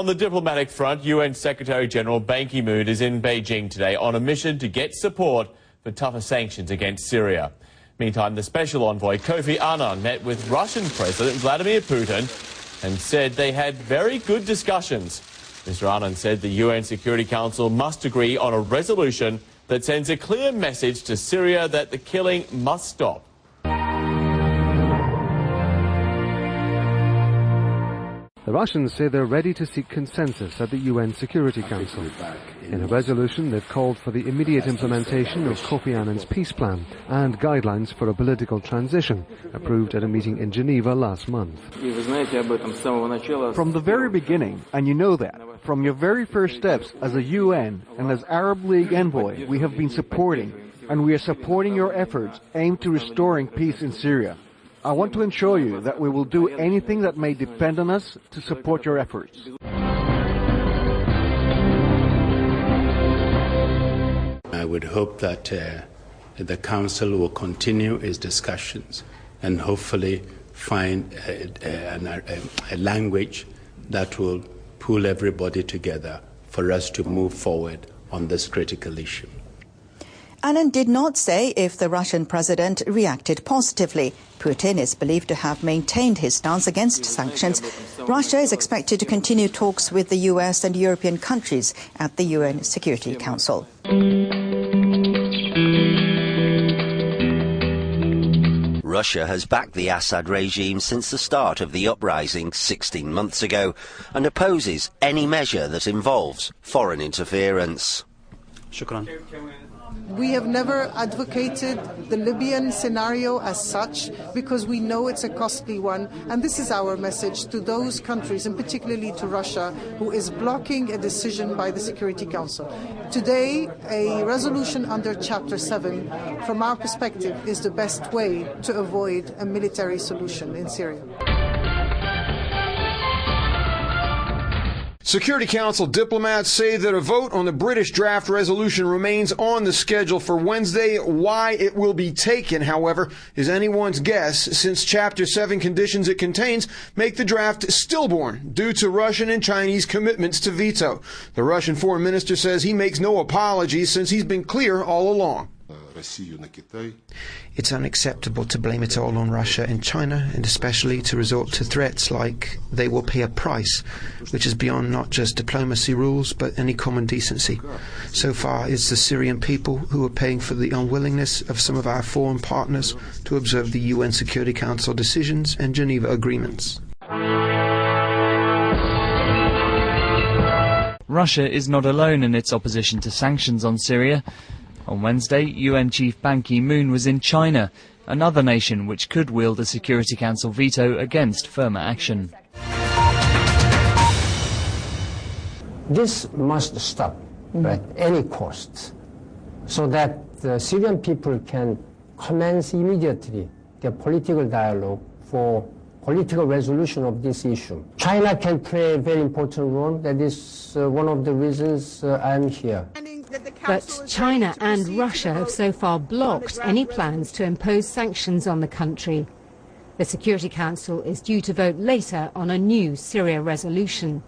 On the diplomatic front, UN Secretary-General Ban Ki-moon is in Beijing today on a mission to get support for tougher sanctions against Syria. Meantime, the Special Envoy Kofi Annan met with Russian President Vladimir Putin and said they had very good discussions. Mr. Annan said the UN Security Council must agree on a resolution that sends a clear message to Syria that the killing must stop. The Russians say they're ready to seek consensus at the UN Security Council. In a resolution, they've called for the immediate implementation of Kofi Annan's peace plan and guidelines for a political transition, approved at a meeting in Geneva last month. From the very beginning, and you know that, from your very first steps as a UN and as Arab League envoy, we have been supporting, and we are supporting your efforts aimed to restoring peace in Syria. I want to ensure you that we will do anything that may depend on us to support your efforts. I would hope that the Council will continue its discussions and hopefully find a language that will pull everybody together for us to move forward on this critical issue. Annan did not say if the Russian president reacted positively. Putin is believed to have maintained his stance against sanctions. Russia is expected to continue talks with the US and European countries at the UN Security Council. Russia has backed the Assad regime since the start of the uprising 16 months ago and opposes any measure that involves foreign interference. Shukran. We have never advocated the Libyan scenario as such because we know it's a costly one, and this is our message to those countries, and particularly to Russia, who is blocking a decision by the Security Council. Today, a resolution under Chapter 7, from our perspective, is the best way to avoid a military solution in Syria. Security Council diplomats say that a vote on the British draft resolution remains on the schedule for Wednesday. Why it will be taken, however, is anyone's guess, since Chapter 7 conditions it contains make the draft stillborn due to Russian and Chinese commitments to veto. The Russian foreign minister says he makes no apologies since he's been clear all along. It's unacceptable to blame it all on Russia and China, and especially to resort to threats like they will pay a price, which is beyond not just diplomacy rules but any common decency. So far it's the Syrian people who are paying for the unwillingness of some of our foreign partners to observe the UN Security Council decisions and Geneva agreements. Russia is not alone in its opposition to sanctions on Syria. On Wednesday, UN Chief Ban Ki-moon was in China, another nation which could wield a Security Council veto against firmer action. This must stop at any cost, so that the Syrian people can commence immediately their political dialogue for political resolution of this issue. China can play a very important role. That is one of the reasons I'm here. But China and Russia have so far blocked any plans to impose sanctions on the country. The Security Council is due to vote later on a new Syria resolution.